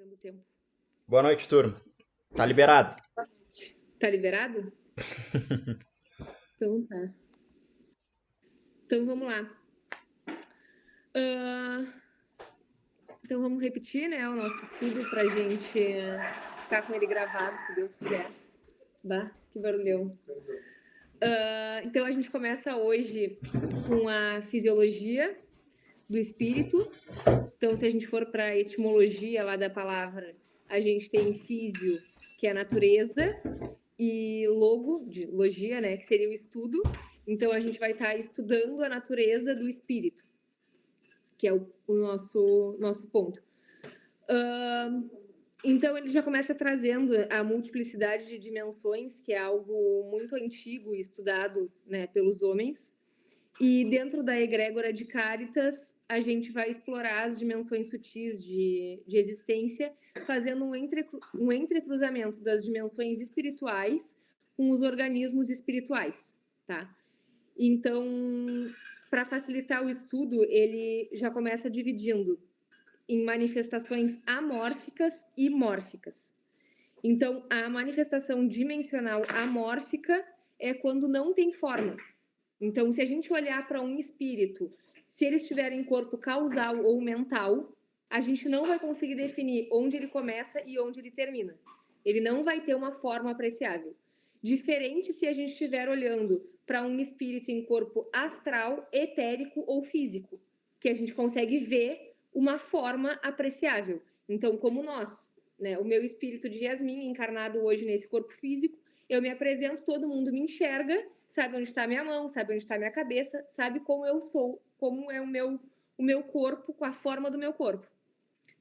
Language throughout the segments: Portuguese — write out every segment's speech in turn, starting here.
contando o tempo. Boa noite, turma. Tá liberado? Tá liberado? Então tá. Então vamos lá. Então vamos repetir, né, o nosso estudo pra gente ficar com ele gravado, se Deus quiser. Bah, que barulhão. Então a gente começa hoje com a fisiologia do espírito. Então, se a gente for para a etimologia lá da palavra, a gente tem físio, que é a natureza, e logo, de logia, né, que seria o estudo. Então, a gente vai estar estudando a natureza do espírito, que é o nosso ponto. Então, ele já começa trazendo a multiplicidade de dimensões, que é algo muito antigo e estudado, né, pelos homens. E dentro da egrégora de Caritas, a gente vai explorar as dimensões sutis de existência, fazendo um entrecruzamento das dimensões espirituais com os organismos espirituais, tá? Então, para facilitar o estudo, ele já começa dividindo em manifestações amórficas e mórficas. Então, a manifestação dimensional amórfica é quando não tem forma. Então, se a gente olhar para um espírito, se ele estiver em corpo causal ou mental, a gente não vai conseguir definir onde ele começa e onde ele termina. Ele não vai ter uma forma apreciável. Diferente se a gente estiver olhando para um espírito em corpo astral, etérico ou físico, que a gente consegue ver uma forma apreciável. Então, como nós, né, o meu espírito de Yasmin encarnado hoje nesse corpo físico, eu me apresento, todo mundo me enxerga, sabe onde está a minha mão, sabe onde está a minha cabeça, sabe como eu sou, como é o meu corpo, com a forma do meu corpo.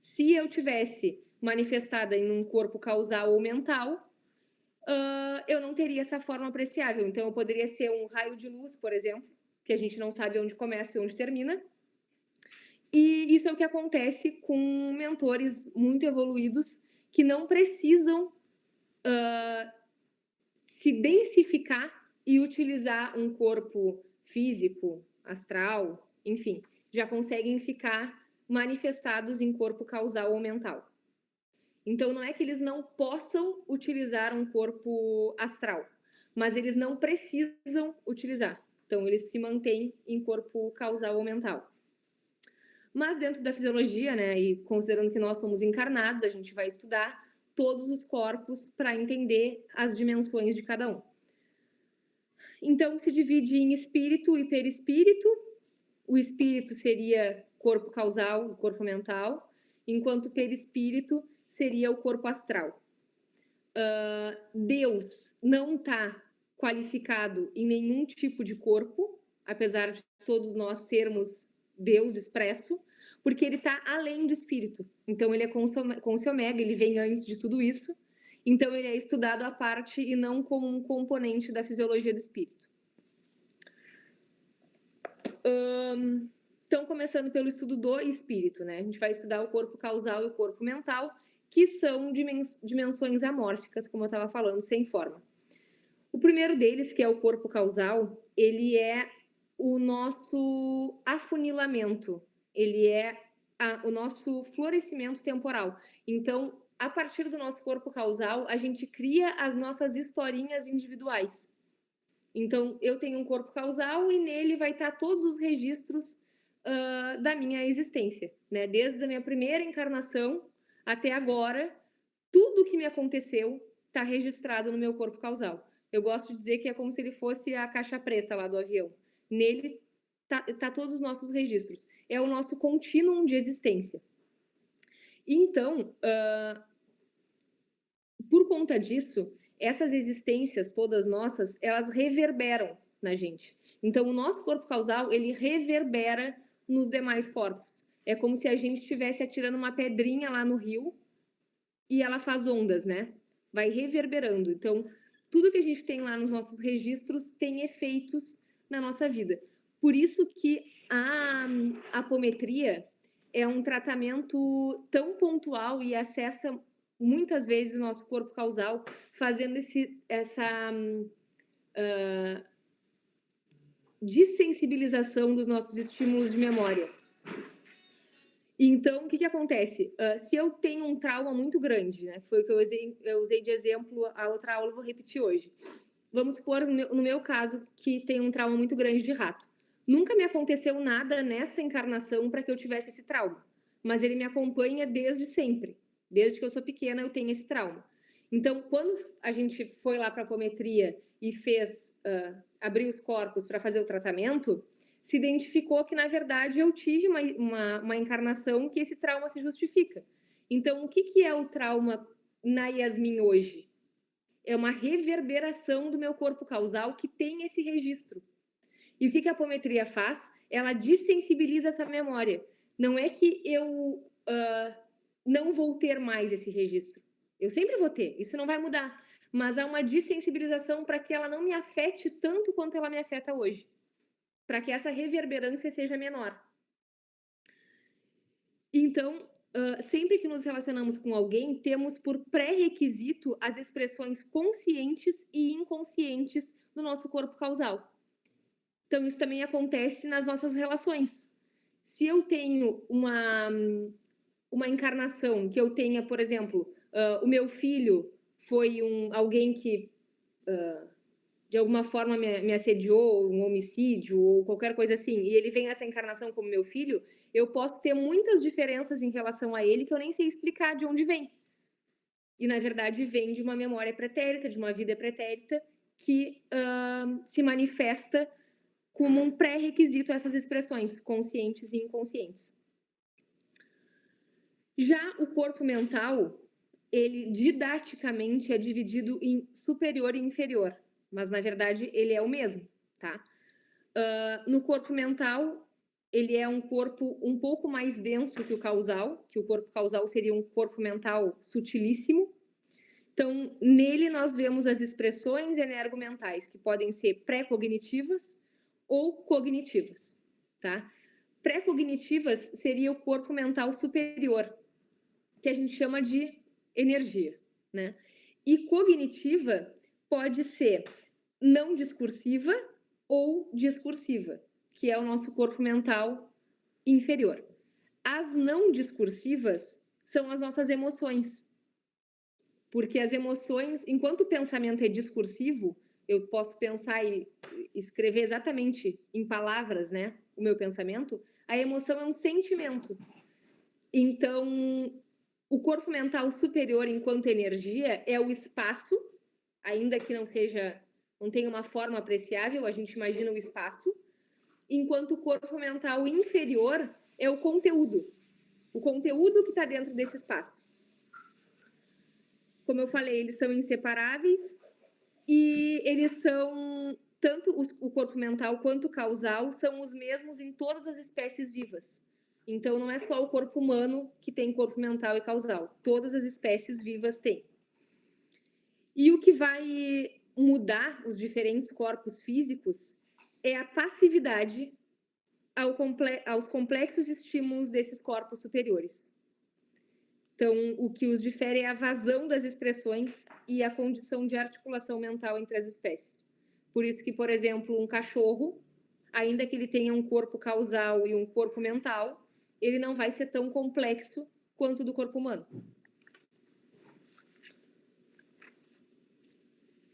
Se eu tivesse manifestada em um corpo causal ou mental, eu não teria essa forma apreciável. Então, eu poderia ser um raio de luz, por exemplo, que a gente não sabe onde começa e onde termina. E isso é o que acontece com mentores muito evoluídos que não precisam se densificar e utilizar um corpo físico, astral, enfim, já conseguem ficar manifestados em corpo causal ou mental. Então, não é que eles não possam utilizar um corpo astral, mas eles não precisam utilizar. Então, eles se mantêm em corpo causal ou mental. Mas dentro da fisiologia, né, e considerando que nós somos encarnados, a gente vai estudar todos os corpos para entender as dimensões de cada um. Então, se divide em espírito e perispírito. O espírito seria corpo causal, o corpo mental, enquanto o perispírito seria o corpo astral. Deus não está qualificado em nenhum tipo de corpo, apesar de todos nós sermos Deus expresso, porque ele está além do espírito. Então, ele é Côncio Omega, ele vem antes de tudo isso. Então, ele é estudado à parte e não como um componente da fisiologia do espírito. Então, começando pelo estudo do espírito, né? A gente vai estudar o corpo causal e o corpo mental, que são dimensões amórficas, como eu estava falando, sem forma. O primeiro deles, que é o corpo causal, ele é o nosso afunilamento, ele é o nosso florescimento temporal. Então, a partir do nosso corpo causal, a gente cria as nossas historinhas individuais. Então, eu tenho um corpo causal e nele vai estar todos os registros da minha existência, né? Desde a minha primeira encarnação até agora, tudo que me aconteceu está registrado no meu corpo causal. Eu gosto de dizer que é como se ele fosse a caixa preta lá do avião. Nele tá todos os nossos registros. É o nosso contínuo de existência. Então, por conta disso, essas existências todas nossas, elas reverberam na gente. Então, o nosso corpo causal, ele reverbera nos demais corpos. É como se a gente estivesse atirando uma pedrinha lá no rio e ela faz ondas, né? Vai reverberando. Então, tudo que a gente tem lá nos nossos registros tem efeitos na nossa vida. Por isso que a apometria é um tratamento tão pontual e acessa muitas vezes o nosso corpo causal, fazendo essa dessensibilização dos nossos estímulos de memória. Então, o que acontece? Se eu tenho um trauma muito grande, né, que foi o que eu usei de exemplo a outra aula, eu vou repetir hoje. Vamos supor, no meu caso, que tem um trauma muito grande de rato. Nunca me aconteceu nada nessa encarnação para que eu tivesse esse trauma, mas ele me acompanha desde sempre. Desde que eu sou pequena, eu tenho esse trauma. Então, quando a gente foi lá para a apometria e fez abrir os corpos para fazer o tratamento, se identificou que, na verdade, eu tive uma encarnação que esse trauma se justifica. Então, o que é o trauma na Yasmin hoje? É uma reverberação do meu corpo causal que tem esse registro. E o que a apometria faz? Ela dessensibiliza essa memória. Não é que eu não vou ter mais esse registro. Eu sempre vou ter, isso não vai mudar. Mas há uma dessensibilização para que ela não me afete tanto quanto ela me afeta hoje. Para que essa reverberância seja menor. Então, sempre que nos relacionamos com alguém, temos por pré-requisito as expressões conscientes e inconscientes do nosso corpo causal. Então, isso também acontece nas nossas relações. Se eu tenho uma encarnação, que eu tenha, por exemplo, o meu filho foi alguém que, de alguma forma, me assediou, um homicídio ou qualquer coisa assim, e ele vem nessa encarnação como meu filho, eu posso ter muitas diferenças em relação a ele que eu nem sei explicar de onde vem. E, na verdade, vem de uma memória pretérita, de uma vida pretérita, que se manifesta como um pré-requisito a essas expressões, conscientes e inconscientes. Já o corpo mental, ele didaticamente é dividido em superior e inferior, mas, na verdade, ele é o mesmo, tá? No corpo mental, ele é um corpo um pouco mais denso que o corpo causal seria um corpo mental sutilíssimo. Então, nele nós vemos as expressões energomentais, que podem ser pré-cognitivas ou cognitivas, tá? Pré-cognitivas seria o corpo mental superior, que a gente chama de energia, né? E cognitiva pode ser não discursiva ou discursiva, que é o nosso corpo mental inferior. As não discursivas são as nossas emoções. Porque as emoções, enquanto o pensamento é discursivo, eu posso pensar e escrever exatamente em palavras, né, o meu pensamento, a emoção é um sentimento. Então, o corpo mental superior, enquanto energia, é o espaço, ainda que não tenha uma forma apreciável, a gente imagina o espaço, enquanto o corpo mental inferior é o conteúdo que está dentro desse espaço. Como eu falei, eles são inseparáveis e eles são, tanto o corpo mental quanto o causal, são os mesmos em todas as espécies vivas. Então, não é só o corpo humano que tem corpo mental e causal. Todas as espécies vivas têm. E o que vai mudar os diferentes corpos físicos é a passividade aos complexos estímulos desses corpos superiores. Então, o que os difere é a vazão das expressões e a condição de articulação mental entre as espécies. Por isso que, por exemplo, um cachorro, ainda que ele tenha um corpo causal e um corpo mental, ele não vai ser tão complexo quanto o do corpo humano.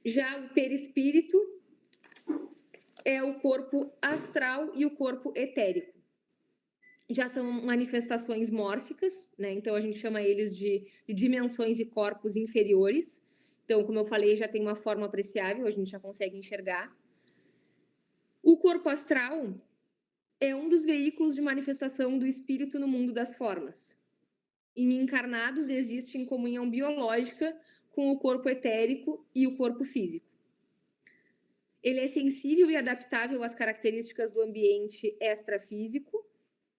Já o perispírito é o corpo astral e o corpo etérico. Já são manifestações mórficas, né? Então a gente chama eles de dimensões e corpos inferiores. Então, como eu falei, já tem uma forma apreciável, a gente já consegue enxergar. O corpo astral é um dos veículos de manifestação do espírito no mundo das formas. Em encarnados existe em comunhão biológica com o corpo etérico e o corpo físico. Ele é sensível e adaptável às características do ambiente extrafísico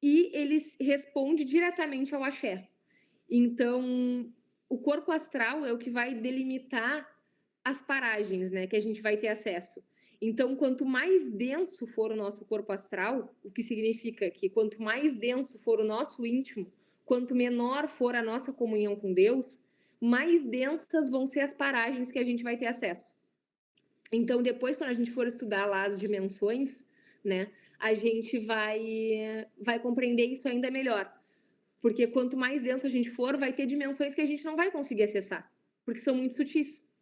e ele responde diretamente ao axé. Então, o corpo astral é o que vai delimitar as paragens, né, que a gente vai ter acesso. Então, quanto mais denso for o nosso corpo astral, o que significa que quanto mais denso for o nosso íntimo, quanto menor for a nossa comunhão com Deus, mais densas vão ser as paragens que a gente vai ter acesso. Então, depois, quando a gente for estudar lá as dimensões, né, a gente vai compreender isso ainda melhor. Porque quanto mais denso a gente for, vai ter dimensões que a gente não vai conseguir acessar, porque são muito sutis.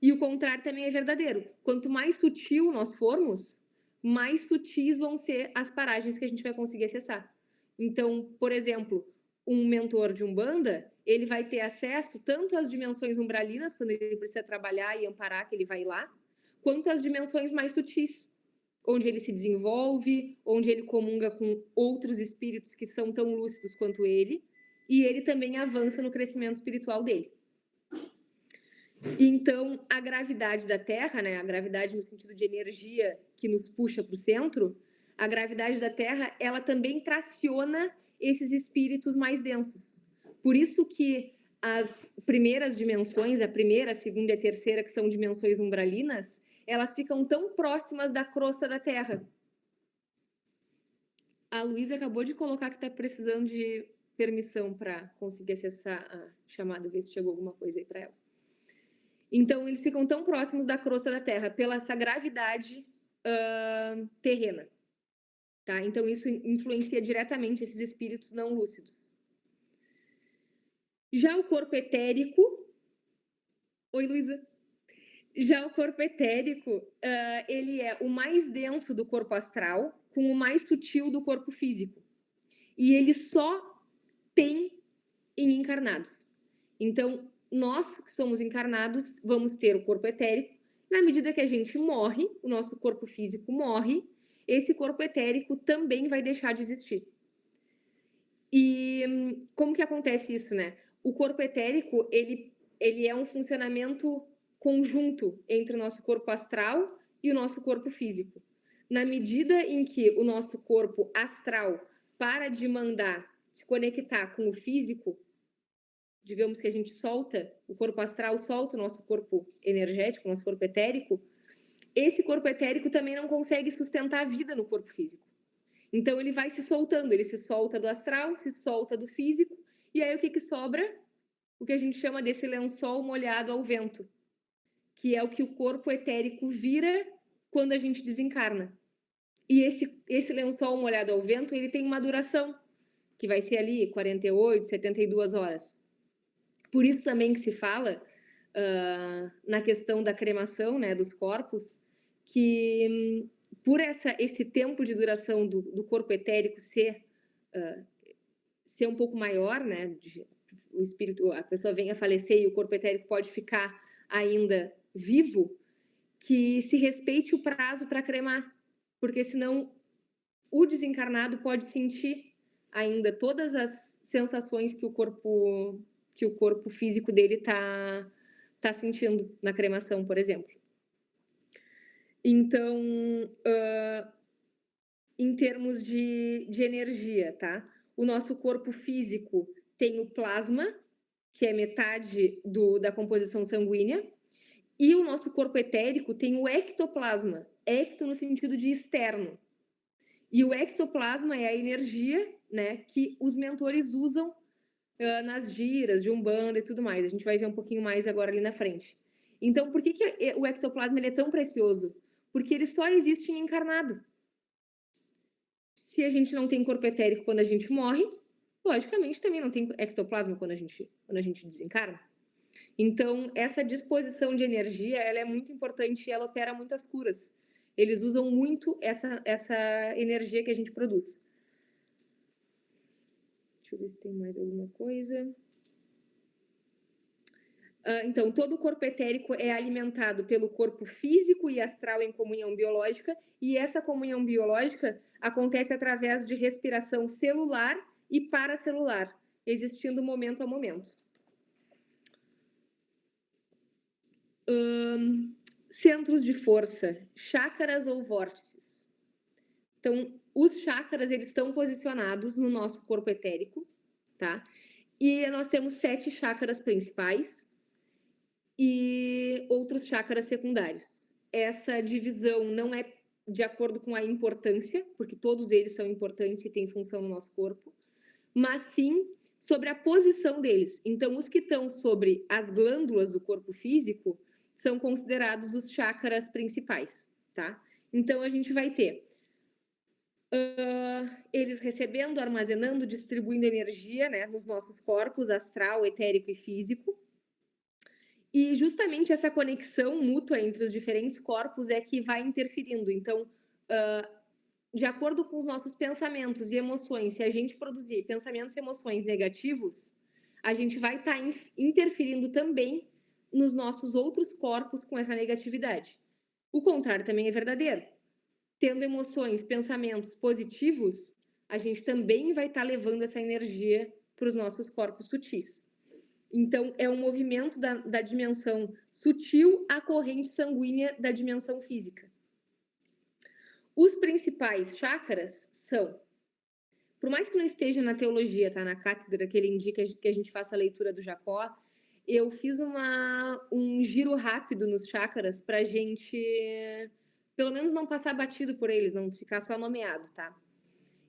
E o contrário também é verdadeiro. Quanto mais sutil nós formos, mais sutis vão ser as paragens que a gente vai conseguir acessar. Então, por exemplo, um mentor de Umbanda, ele vai ter acesso tanto às dimensões umbralinas, quando ele precisa trabalhar e amparar, que ele vai lá, quanto às dimensões mais sutis, onde ele se desenvolve, onde ele comunga com outros espíritos que são tão lúcidos quanto ele, e ele também avança no crescimento espiritual dele. Então, a gravidade da Terra, né, a gravidade no sentido de energia que nos puxa para o centro, a gravidade da Terra, ela também traciona esses espíritos mais densos. Por isso que as primeiras dimensões, a primeira, a segunda e a terceira, que são dimensões umbralinas, elas ficam tão próximas da crosta da Terra. A Luísa acabou de colocar que está precisando de permissão para conseguir acessar a chamada, ver se chegou alguma coisa aí para ela. Então, eles ficam tão próximos da crosta da Terra pela essa gravidade terrena. Tá? Então, isso influencia diretamente esses espíritos não lúcidos. Já o corpo etérico... Oi, Luísa. Já o corpo etérico, ele é o mais denso do corpo astral com o mais sutil do corpo físico. E ele só tem em encarnados. Então, nós que somos encarnados, vamos ter o corpo etérico. Na medida que a gente morre, o nosso corpo físico morre, esse corpo etérico também vai deixar de existir. E como que acontece isso, né? O corpo etérico, ele é um funcionamento conjunto entre o nosso corpo astral e o nosso corpo físico. Na medida em que o nosso corpo astral para de mandar se conectar com o físico, digamos que a gente solta, o corpo astral solta o nosso corpo energético, o nosso corpo etérico, esse corpo etérico também não consegue sustentar a vida no corpo físico. Então, ele vai se soltando, ele se solta do astral, se solta do físico, e aí o que sobra? O que a gente chama desse lençol molhado ao vento, que é o que o corpo etérico vira quando a gente desencarna. E esse lençol molhado ao vento, ele tem uma duração, que vai ser ali 48, 72 horas. Por isso também que se fala, na questão da cremação, né, dos corpos, que por esse tempo de duração do corpo etérico ser um pouco maior, né, o espírito, a pessoa vem a falecer e o corpo etérico pode ficar ainda vivo, que se respeite o prazo para cremar, porque senão o desencarnado pode sentir ainda todas as sensações que o corpo físico dele tá sentindo na cremação, por exemplo. Então, em termos de energia, tá? O nosso corpo físico tem o plasma, que é metade da composição sanguínea, e o nosso corpo etérico tem o ectoplasma, ecto no sentido de externo. E o ectoplasma é a energia, né, que os mentores usam nas giras de Umbanda e tudo mais. A gente vai ver um pouquinho mais agora ali na frente. Então, por que o ectoplasma ele é tão precioso? Porque ele só existe em encarnado. Se a gente não tem corpo etérico quando a gente morre, logicamente também não tem ectoplasma quando a gente desencarna. Então, essa disposição de energia, ela é muito importante e ela opera muitas curas. Eles usam muito essa energia que a gente produz. Deixa eu ver se tem mais alguma coisa. Então, todo o corpo etérico é alimentado pelo corpo físico e astral em comunhão biológica, e essa comunhão biológica acontece através de respiração celular e paracelular, existindo momento a momento. Centros de força, chácaras ou vórtices. Então, os chácaras, eles estão posicionados no nosso corpo etérico, tá? E nós temos 7 chácaras principais e outros chácaras secundários. Essa divisão não é de acordo com a importância, porque todos eles são importantes e têm função no nosso corpo, mas sim sobre a posição deles. Então, os que estão sobre as glândulas do corpo físico são considerados os chácaras principais, tá? Então, a gente vai ter Eles recebendo, armazenando, distribuindo energia, né, nos nossos corpos, astral, etérico e físico. E justamente essa conexão mútua entre os diferentes corpos é que vai interferindo. Então, de acordo com os nossos pensamentos e emoções, se a gente produzir pensamentos e emoções negativos, a gente vai estar interferindo também nos nossos outros corpos com essa negatividade. O contrário também é verdadeiro. Tendo emoções, pensamentos positivos, a gente também vai estar levando essa energia para os nossos corpos sutis. Então, é um movimento da dimensão sutil à corrente sanguínea da dimensão física. Os principais chakras são, por mais que não esteja na teologia, tá, na cátedra, que ele indica que a gente faça a leitura do Jacó, eu fiz um giro rápido nos chakras para a gente, pelo menos, não passar batido por eles, não ficar só nomeado, tá?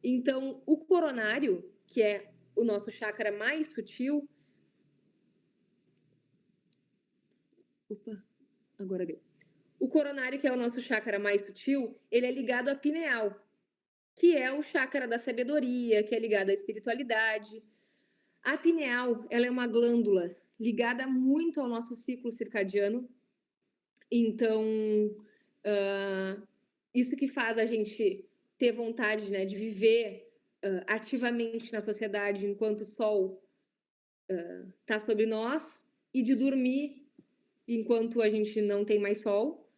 Então, o coronário, que é o nosso chakra mais sutil... Opa, agora deu. O coronário, que é o nosso chakra mais sutil, ele é ligado à pineal, que é o chakra da sabedoria, que é ligado à espiritualidade. A pineal, ela é uma glândula ligada muito ao nosso ciclo circadiano. Então, isso que faz a gente ter vontade, né, de viver ativamente na sociedade enquanto o sol está sobre nós e de dormir enquanto a gente não tem mais sol.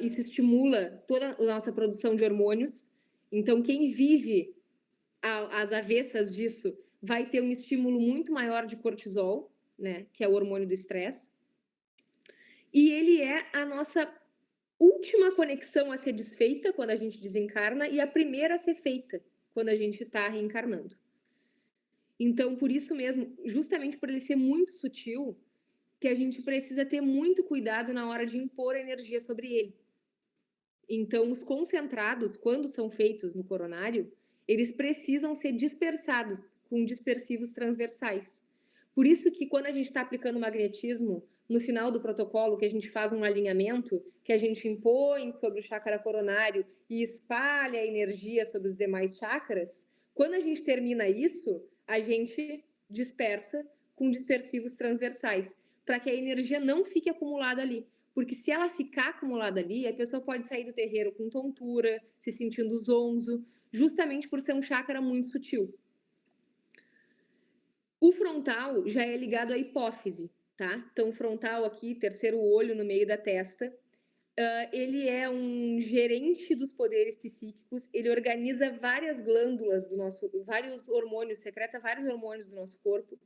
Isso estimula toda a nossa produção de hormônios. Então, quem vive às avessas disso vai ter um estímulo muito maior de cortisol, né, que é o hormônio do estresse. E ele é a nossa última conexão a ser desfeita quando a gente desencarna e a primeira a ser feita quando a gente está reencarnando. Então, por isso mesmo, justamente por ele ser muito sutil, que a gente precisa ter muito cuidado na hora de impor energia sobre ele. Então, os concentrados, quando são feitos no coronário, eles precisam ser dispersados com dispersivos transversais. Por isso que quando a gente está aplicando magnetismo, no final do protocolo, que a gente faz um alinhamento, que a gente impõe sobre o chakra coronário e espalha a energia sobre os demais chakras, quando a gente termina isso, a gente dispersa com dispersivos transversais, para que a energia não fique acumulada ali. Porque se ela ficar acumulada ali, a pessoa pode sair do terreiro com tontura, se sentindo zonzo, justamente por ser um chakra muito sutil. O frontal já é ligado à hipófise, tá? Então, o frontal aqui, terceiro olho no meio da testa, ele é um gerente dos poderes psíquicos, ele organiza várias glândulas do nosso, vários hormônios, secreta vários hormônios do nosso corpo.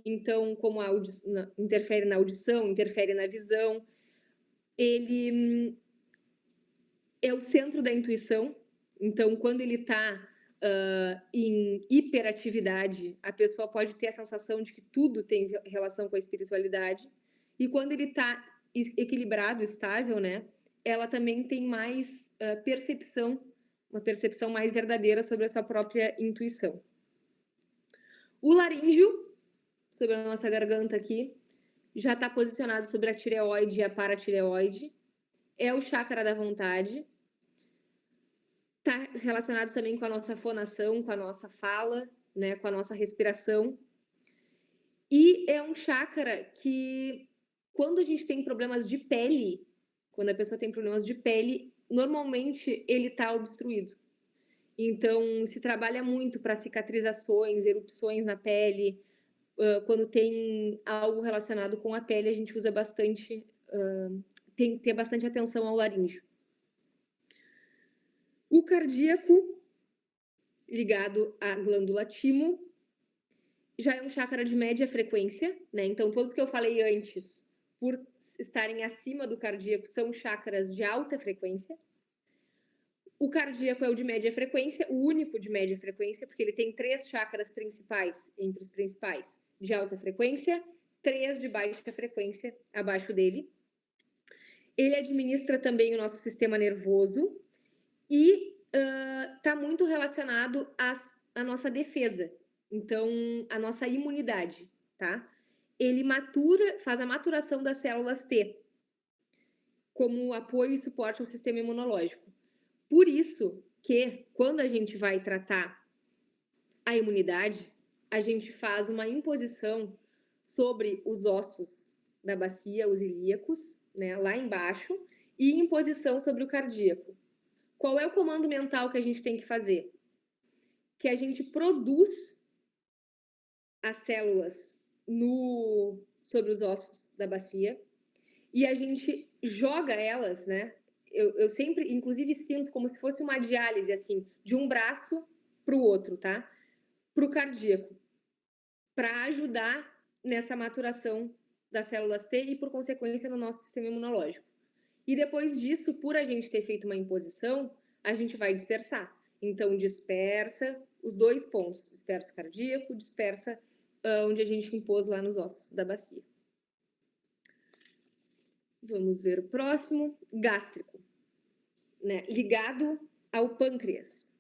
Então, como interfere na audição, interfere na visão, ele é o centro da intuição. Então, quando ele está em hiperatividade, a pessoa pode ter a sensação de que tudo tem relação com a espiritualidade. E quando ele está equilibrado, estável, né, ela também tem mais percepção, uma percepção mais verdadeira sobre a sua própria intuição. O laríngeo, sobre a nossa garganta aqui, já está posicionado sobre a tireoide e a paratireoide. É o chakra da vontade. Está relacionado também com a nossa fonação, com a nossa fala, né, com a nossa respiração. E é um chakra que, quando a gente tem problemas de pele, quando a pessoa tem problemas de pele, normalmente ele está obstruído. Então, se trabalha muito para cicatrizações, erupções na pele. Quando tem algo relacionado com a pele, a gente usa bastante, tem que ter bastante atenção ao laríngeo. O cardíaco, ligado à glândula timo, já é um chakra de média frequência, né? Então, todos que eu falei antes, por estarem acima do cardíaco, são chakras de alta frequência. O cardíaco é o de média frequência, o único de média frequência, porque ele tem 3 chakras principais, entre os principais, de alta frequência, 3 de baixa frequência abaixo dele. Ele administra também o nosso sistema nervoso e está muito relacionado à nossa defesa, então a nossa imunidade, tá? Ele faz a maturação das células T como apoio e suporte ao sistema imunológico. Por isso que, quando a gente vai tratar a imunidade, a gente faz uma imposição sobre os ossos da bacia, os ilíacos, né, lá embaixo, e imposição sobre o cardíaco. Qual é o comando mental que a gente tem que fazer? Que a gente produz as células sobre os ossos da bacia e a gente joga elas, né? Eu sempre, inclusive, sinto como se fosse uma diálise, assim, de um braço para o outro, tá? Para o cardíaco, para ajudar nessa maturação das células T e, por consequência, no nosso sistema imunológico. E depois disso, por a gente ter feito uma imposição, a gente vai dispersar. Então, dispersa os 2 pontos, dispersa o cardíaco, dispersa onde a gente impôs lá nos ossos da bacia. Vamos ver o próximo, gástrico, né? Ligado ao pâncreas.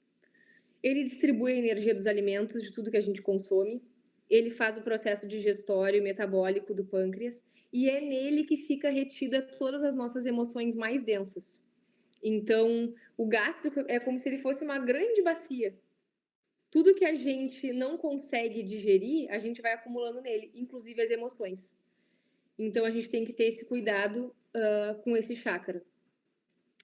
Ele distribui a energia dos alimentos, de tudo que a gente consome. Ele faz o processo digestório e metabólico do pâncreas. E é nele que fica retida todas as nossas emoções mais densas. Então, o gástrico é como se ele fosse uma grande bacia. Tudo que a gente não consegue digerir, a gente vai acumulando nele, inclusive as emoções. Então, a gente tem que ter esse cuidado com esse chácara.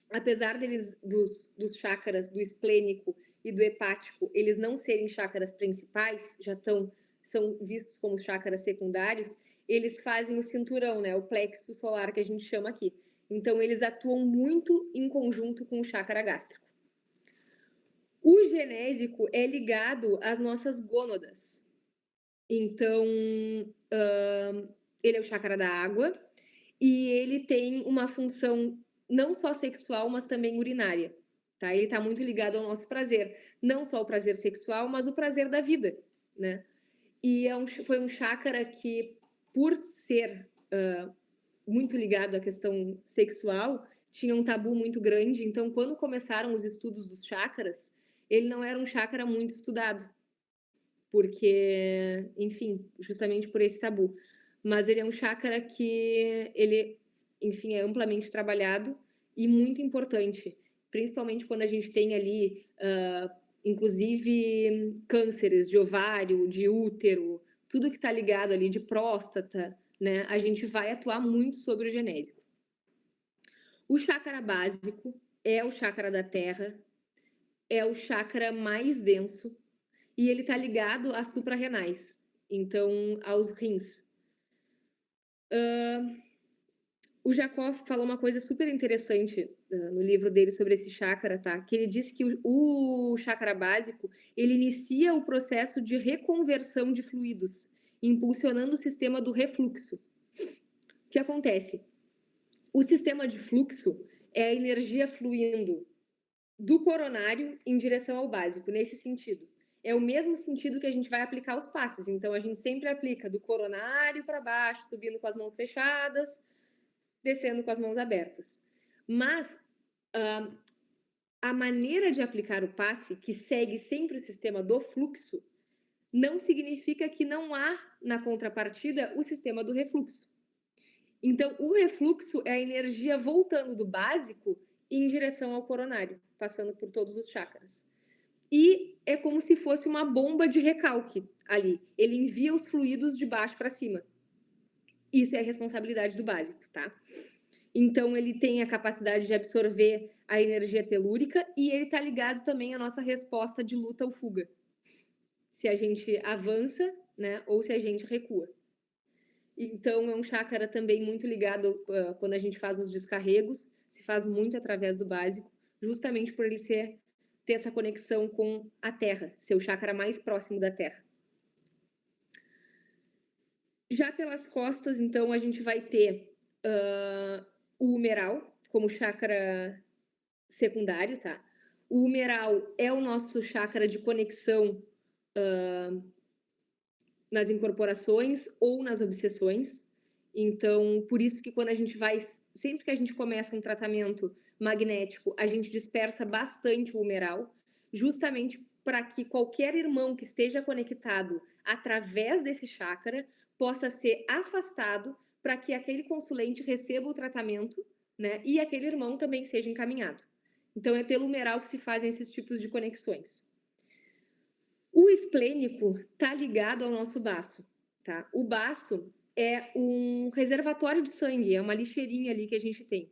Apesar dos chácaras do esplênico e do hepático, eles não serem chácaras principais, são vistos como chácaras secundários, eles fazem o cinturão, né, o plexo solar que a gente chama aqui. Então, eles atuam muito em conjunto com o chácara gástrico. O genésico é ligado às nossas gônadas. Então, ele é o chácara da água e ele tem uma função não só sexual, mas também urinária. Tá? Ele está muito ligado ao nosso prazer. Não só o prazer sexual, mas o prazer da vida, né? E foi um chácara que, por ser muito ligado à questão sexual, tinha um tabu muito grande. Então, quando começaram os estudos dos chácaras, ele não era um chácara muito estudado. Porque, enfim, justamente por esse tabu. Mas ele é um chácara que ele, enfim, é amplamente trabalhado e muito importante, principalmente quando a gente tem ali, inclusive, cânceres de ovário, de útero, tudo que está ligado ali de próstata, né? A gente vai atuar muito sobre o genésico. O chácara básico é o chácara da terra, é o chácara mais denso e ele está ligado às suprarrenais, então aos rins. O Jacob falou uma coisa super interessante no livro dele sobre esse chácara, tá? Que ele disse que o chácara básico, ele inicia o processo de reconversão de fluidos, impulsionando o sistema do refluxo. O que acontece? O sistema de fluxo é a energia fluindo do coronário em direção ao básico, nesse sentido. É o mesmo sentido que a gente vai aplicar os passes. Então, a gente sempre aplica do coronário para baixo, subindo com as mãos fechadas, descendo com as mãos abertas. Mas a maneira de aplicar o passe, que segue sempre o sistema do fluxo, não significa que não há, na contrapartida, o sistema do refluxo. Então, o refluxo é a energia voltando do básico em direção ao coronário, passando por todos os chakras. E é como se fosse uma bomba de recalque ali. Ele envia os fluidos de baixo para cima. Isso é a responsabilidade do básico, tá? Então, ele tem a capacidade de absorver a energia telúrica e ele está ligado também à nossa resposta de luta ou fuga. Se a gente avança, né, ou se a gente recua. Então, é um chácara também muito ligado quando a gente faz os descarregos, se faz muito através do básico, justamente por ele ter essa conexão com a terra, ser o chácara mais próximo da terra. Já pelas costas, então, a gente vai ter o humeral como chácara secundário, tá? O humeral é o nosso chácara de conexão nas incorporações ou nas obsessões. Então, por isso que quando a gente vai, sempre que a gente começa um tratamento magnético, a gente dispersa bastante o humeral, justamente para que qualquer irmão que esteja conectado através desse chácara possa ser afastado para que aquele consulente receba o tratamento, né? E aquele irmão também seja encaminhado. Então, é pelo humeral que se fazem esses tipos de conexões. O esplênico está ligado ao nosso baço, tá? O baço é um reservatório de sangue, é uma lixeirinha ali que a gente tem.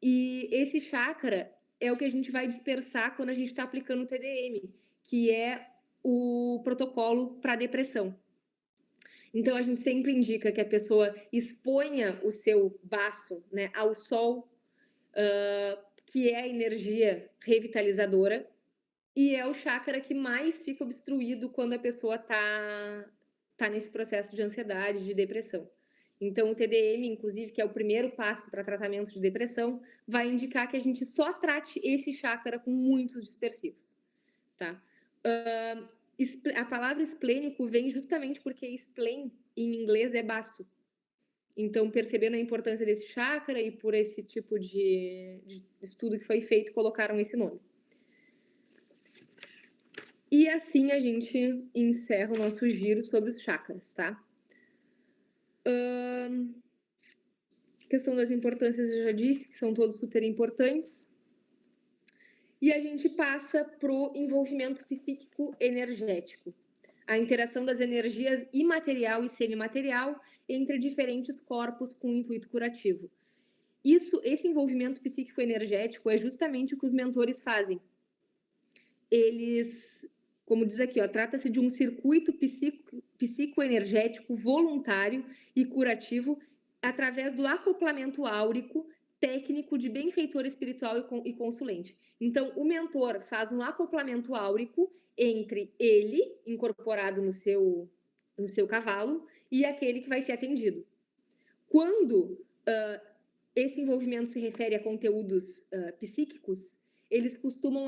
E esse chakra é o que a gente vai dispersar quando a gente está aplicando o TDM, que é o protocolo para depressão. Então, a gente sempre indica que a pessoa exponha o seu baço, né, ao sol, que é a energia revitalizadora, e é o chakra que mais fica obstruído quando a pessoa tá nesse processo de ansiedade, de depressão. Então, o TDM, inclusive, que é o primeiro passo para tratamento de depressão, vai indicar que a gente só trate esse chakra com muitos dispersivos, tá? A palavra esplênico vem justamente porque spleen, em inglês, é baço. Então, percebendo a importância desse chakra e por esse tipo de estudo que foi feito, colocaram esse nome. E assim a gente encerra o nosso giro sobre os chakras, tá? Questão das importâncias eu já disse, que são todos super importantes. E a gente passa pro envolvimento psíquico energético. A interação das energias imaterial e semimaterial entre diferentes corpos com intuito curativo. Esse envolvimento psíquico energético é justamente o que os mentores fazem. Eles, como diz aqui, trata-se de um circuito psicoenergético voluntário e curativo através do acoplamento áurico técnico de benfeitor espiritual e consulente. Então, o mentor faz um acoplamento áurico entre ele, incorporado no seu cavalo, e aquele que vai ser atendido. Quando esse envolvimento se refere a conteúdos psíquicos, eles costumam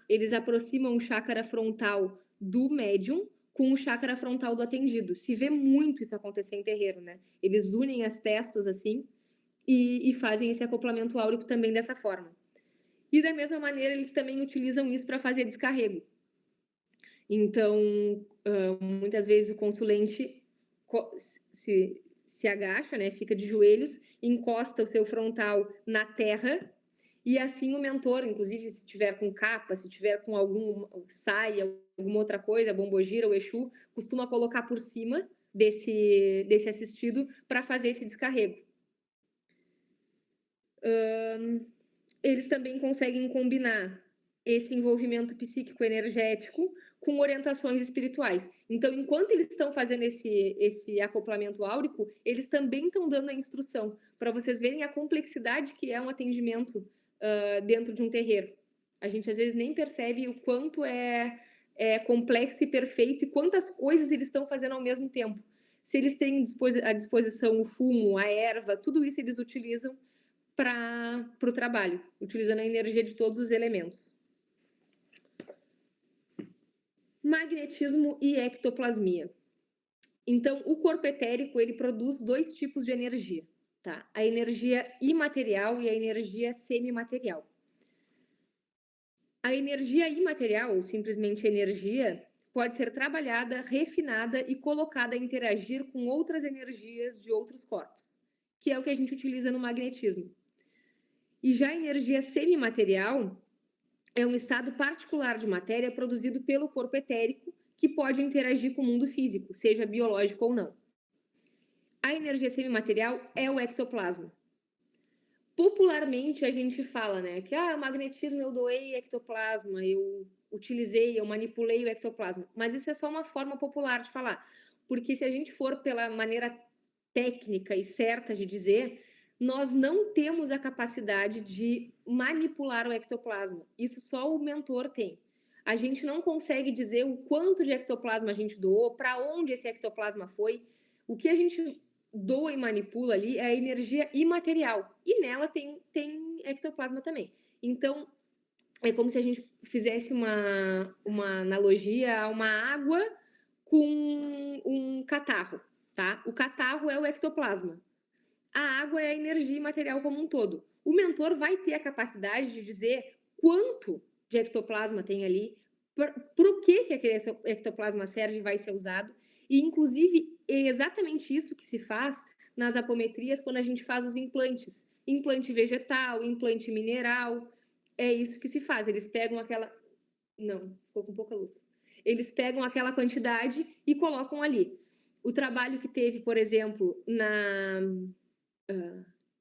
eles aproximam o chakra frontal do médium com o chakra frontal do atendido. Se vê muito isso acontecer em terreiro, né? Eles unem as testas assim e fazem esse acoplamento áurico também dessa forma. E da mesma maneira, eles também utilizam isso para fazer descarrego. Então, muitas vezes o consulente se agacha, né, fica de joelhos, encosta o seu frontal na terra, e assim o mentor, inclusive se tiver com capa, se tiver com algum saia, alguma outra coisa, bombogira, o Exu, costuma colocar por cima desse assistido para fazer esse descarrego. Eles também conseguem combinar esse envolvimento psíquico-energético com orientações espirituais. Então, enquanto eles estão fazendo esse acoplamento áurico, eles também estão dando a instrução, para vocês verem a complexidade que é um atendimento dentro de um terreiro. A gente, às vezes, nem percebe o quanto é complexo e perfeito e quantas coisas eles estão fazendo ao mesmo tempo. Se eles têm à disposição o fumo, a erva, tudo isso eles utilizam para o trabalho, utilizando a energia de todos os elementos. Magnetismo e ectoplasmia. Então, o corpo etérico, ele produz dois tipos de energia, tá? A energia imaterial e a energia semimaterial. A energia imaterial, ou simplesmente energia, pode ser trabalhada, refinada e colocada a interagir com outras energias de outros corpos, que é o que a gente utiliza no magnetismo. E já a energia semimaterial é um estado particular de matéria produzido pelo corpo etérico que pode interagir com o mundo físico, seja biológico ou não. A energia semimaterial é o ectoplasma. Popularmente a gente fala, né, que o magnetismo eu doei ectoplasma, eu utilizei, eu manipulei o ectoplasma. Mas isso é só uma forma popular de falar, porque se a gente for pela maneira técnica e certa de dizer, nós não temos a capacidade de manipular o ectoplasma. Isso só o mentor tem. A gente não consegue dizer o quanto de ectoplasma a gente doou, para onde esse ectoplasma foi. O que a gente doa e manipula ali é a energia imaterial. E nela tem ectoplasma também. Então, é como se a gente fizesse uma analogia a uma água com um catarro, tá? O catarro é o ectoplasma. A água é a energia imaterial como um todo. O mentor vai ter a capacidade de dizer quanto de ectoplasma tem ali, para o que aquele ectoplasma serve e vai ser usado. E, inclusive, é exatamente isso que se faz nas apometrias quando a gente faz os implantes. Implante vegetal, implante mineral. é isso que se faz. Eles pegam aquela... Não, ficou com pouca luz. Eles pegam aquela quantidade e colocam ali. O trabalho que teve, por exemplo,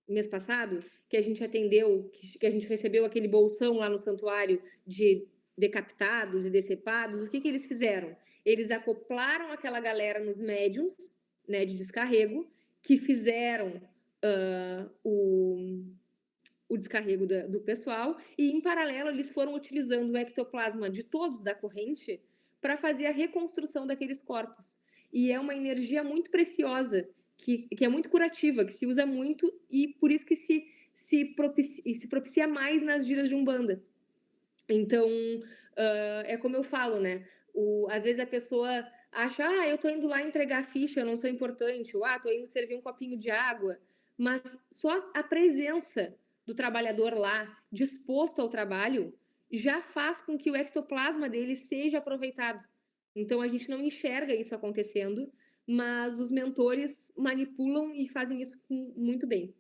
mês passado, que a gente atendeu, que a gente recebeu aquele bolsão lá no santuário de decapitados e decepados, o que eles fizeram? Eles acoplaram aquela galera nos médiums, né, de descarrego, que fizeram o descarrego do pessoal, e em paralelo eles foram utilizando o ectoplasma de todos da corrente para fazer a reconstrução daqueles corpos. E é uma energia muito preciosa, que é muito curativa, que se usa muito, e por isso que se propicia mais nas giras de Umbanda. Então, é como eu falo, né? Às vezes a pessoa acha, eu tô indo lá entregar ficha, eu não sou importante, ou tô indo servir um copinho de água. Mas só a presença do trabalhador lá, disposto ao trabalho, já faz com que o ectoplasma dele seja aproveitado. Então, a gente não enxerga isso acontecendo, mas os mentores manipulam e fazem isso muito bem.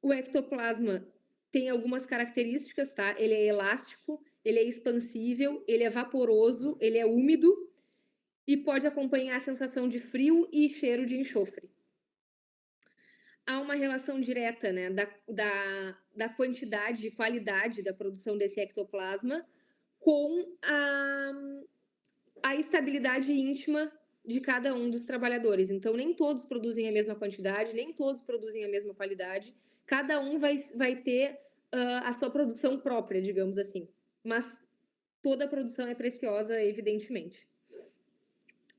O ectoplasma tem algumas características, tá? Ele é elástico, ele é expansível, ele é vaporoso, ele é úmido e pode acompanhar a sensação de frio e cheiro de enxofre. Há uma relação direta, né, da quantidade e qualidade da produção desse ectoplasma com a estabilidade íntima de cada um dos trabalhadores. Então, nem todos produzem a mesma quantidade, nem todos produzem a mesma qualidade. Cada um vai ter a sua produção própria, digamos assim. Mas toda a produção é preciosa, evidentemente.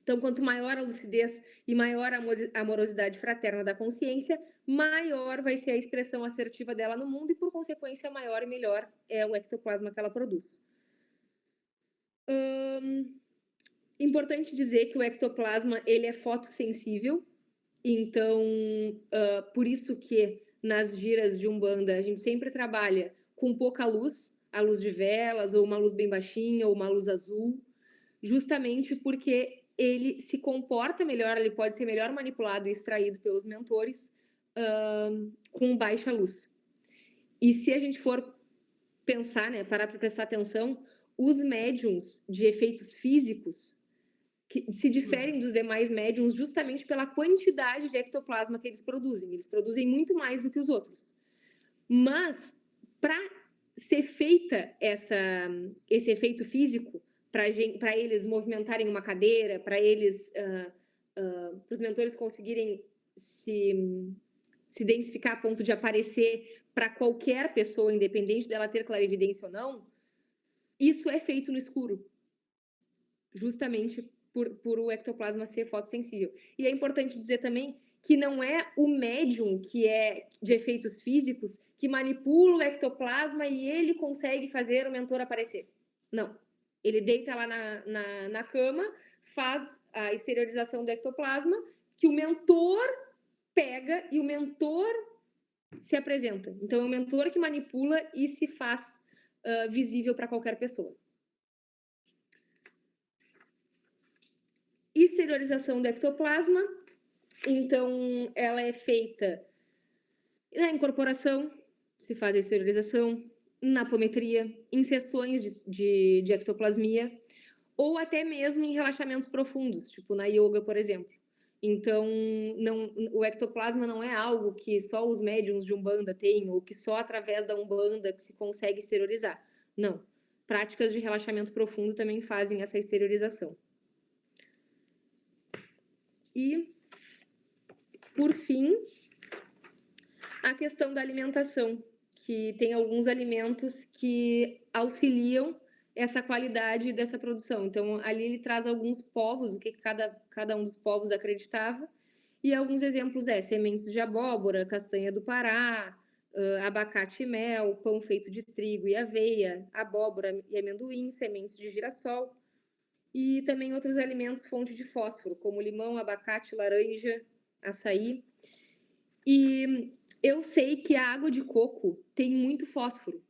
Então, quanto maior a lucidez e maior a amorosidade fraterna da consciência, maior vai ser a expressão assertiva dela no mundo e, por consequência, maior e melhor é o ectoplasma que ela produz. Importante dizer que o ectoplasma ele é fotossensível, então, por isso que nas giras de Umbanda a gente sempre trabalha com pouca luz, a luz de velas, ou uma luz bem baixinha, ou uma luz azul, justamente porque ele se comporta melhor, ele pode ser melhor manipulado e extraído pelos mentores com baixa luz. E se a gente for pensar, né, parar para prestar atenção, os médiums de efeitos físicos que se diferem dos demais médiums justamente pela quantidade de ectoplasma que eles produzem. Eles produzem muito mais do que os outros. Mas, para ser feita esse efeito físico, para eles movimentarem uma cadeira, para eles, para os mentores conseguirem se densificar a ponto de aparecer para qualquer pessoa, independente dela ter clarividência ou não, isso é feito no escuro, justamente por o ectoplasma ser fotossensível. E é importante dizer também que não é o médium que é de efeitos físicos que manipula o ectoplasma e ele consegue fazer o mentor aparecer. Não. Ele deita lá na cama, faz a exteriorização do ectoplasma, que o mentor pega e o mentor se apresenta. Então, é o mentor que manipula e se faz visível para qualquer pessoa. Exteriorização do ectoplasma, então ela é feita na incorporação, se faz a exteriorização, na apometria, em sessões de ectoplasmia, ou até mesmo em relaxamentos profundos, tipo na yoga, por exemplo. Então, o ectoplasma não é algo que só os médiums de Umbanda têm, ou que só através da Umbanda que se consegue exteriorizar. Não. Práticas de relaxamento profundo também fazem essa exteriorização. E, por fim, a questão da alimentação, que tem alguns alimentos que auxiliam essa qualidade dessa produção. Então, ali ele traz alguns povos, o que cada um dos povos acreditava, e alguns exemplos sementes de abóbora, castanha do Pará, abacate e mel, pão feito de trigo e aveia, abóbora e amendoim, sementes de girassol, e também outros alimentos fonte de fósforo, como limão, abacate, laranja, açaí. E eu sei que a água de coco tem muito fósforo.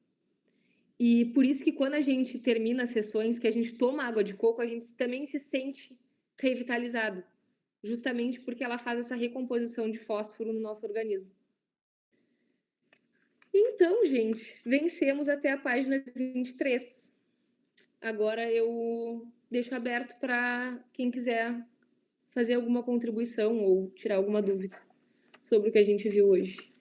E por isso que quando a gente termina as sessões, que a gente toma água de coco, a gente também se sente revitalizado. Justamente porque ela faz essa recomposição de fósforo no nosso organismo. Então, gente, vencemos até a página 23. Agora eu deixo aberto para quem quiser fazer alguma contribuição ou tirar alguma dúvida sobre o que a gente viu hoje.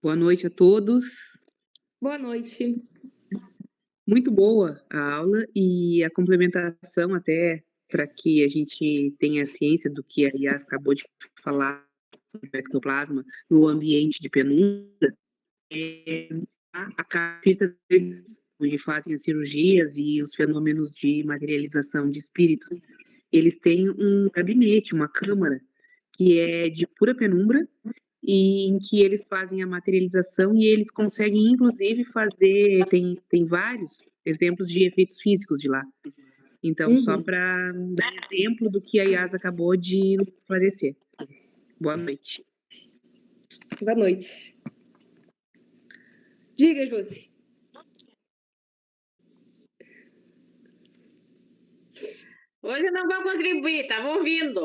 Boa noite a todos. Boa noite. Muito boa a aula e a complementação até para que a gente tenha ciência do que a Yas acabou de falar sobre o ectoplasma no ambiente de penumbra. A capita onde fazem as cirurgias e os fenômenos de materialização de espíritos, eles têm um gabinete, uma câmara, que é de pura penumbra, e em que eles fazem a materialização e eles conseguem, inclusive, fazer. Tem vários exemplos de efeitos físicos de lá. Então, só para dar exemplo do que a Yas acabou de nos esclarecer. Boa noite. Boa noite. Diga, Josi. Hoje eu não vou contribuir, tava ouvindo.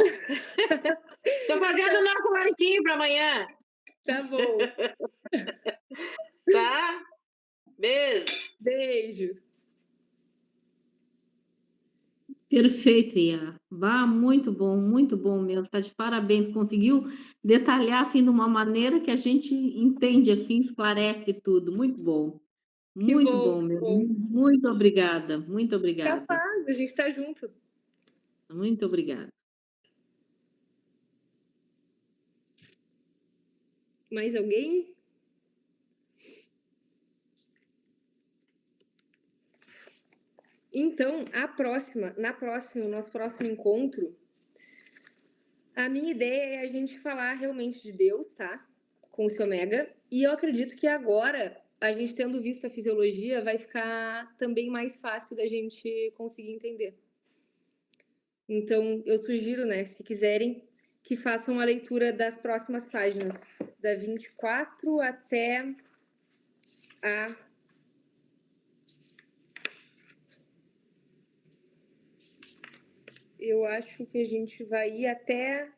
Tô fazendo o nosso lanchinho para amanhã. Tá bom. Tá? Beijo. Beijo. Perfeito, Iá. Muito bom mesmo. Está de parabéns. Conseguiu detalhar assim de uma maneira que a gente entende assim, esclarece tudo. Muito bom. Muito bom mesmo. Muito obrigada. Muito obrigada. Capaz, a gente tá junto. Muito obrigada. Mais alguém? Então, no nosso próximo encontro, a minha ideia é a gente falar realmente de Deus, tá? Com o seu Ômega. E eu acredito que agora, a gente tendo visto a fisiologia, vai ficar também mais fácil da gente conseguir entender. Então, eu sugiro, né, se quiserem, que façam a leitura das próximas páginas, da 24 até a... Eu acho que a gente vai ir até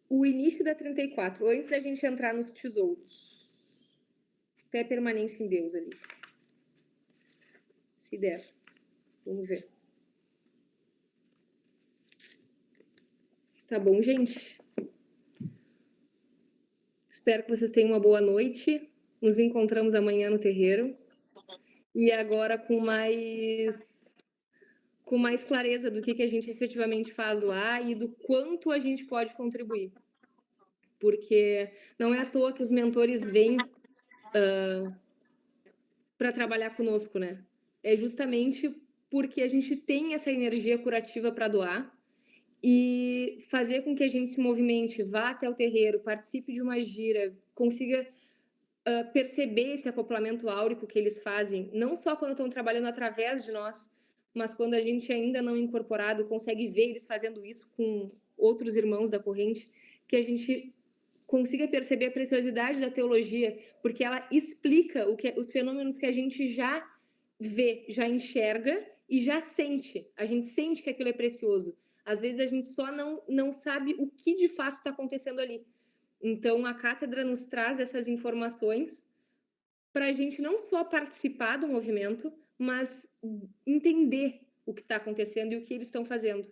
o início da 34, antes da gente entrar nos tesouros. Até permanência em Deus ali. Se der. Vamos ver. Tá bom, gente? Espero que vocês tenham uma boa noite. Nos encontramos amanhã no terreiro. E agora com mais clareza do que a gente efetivamente faz lá e do quanto a gente pode contribuir. Porque não é à toa que os mentores vêm para trabalhar conosco, né? É justamente porque a gente tem essa energia curativa para doar e fazer com que a gente se movimente, vá até o terreiro, participe de uma gira, consiga perceber esse acoplamento áurico que eles fazem, não só quando estão trabalhando através de nós, mas quando a gente ainda não incorporado consegue ver eles fazendo isso com outros irmãos da corrente, que a gente consiga perceber a preciosidade da teologia, porque ela explica os fenômenos que a gente já vê, já enxerga e já sente. A gente sente que aquilo é precioso. Às vezes a gente só não sabe o que de fato está acontecendo ali. Então, a cátedra nos traz essas informações para a gente não só participar do movimento, mas entender o que está acontecendo e o que eles estão fazendo,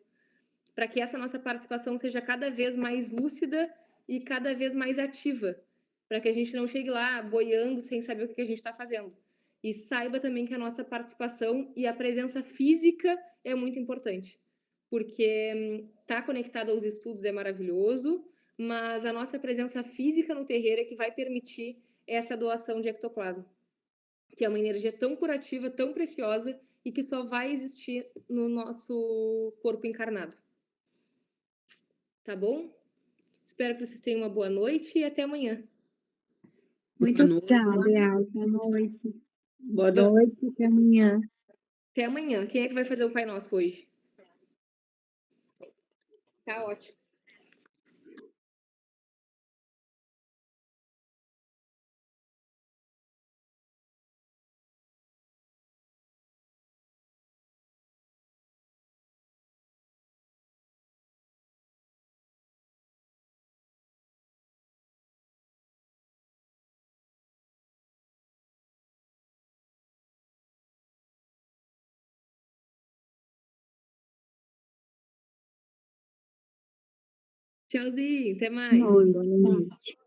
para que essa nossa participação seja cada vez mais lúcida e cada vez mais ativa, para que a gente não chegue lá boiando sem saber o que a gente está fazendo. E saiba também que a nossa participação e a presença física é muito importante, porque estar conectado aos estudos é maravilhoso, mas a nossa presença física no terreiro é que vai permitir essa doação de ectoplasma, que é uma energia tão curativa, tão preciosa e que só vai existir no nosso corpo encarnado. Tá bom? Espero que vocês tenham uma boa noite e até amanhã. Muito obrigada, Yas. Boa noite. Boa noite, até amanhã. Até amanhã. Quem é que vai fazer o Pai Nosso hoje? Tá ótimo. Tchauzinho, até mais. Boa noite.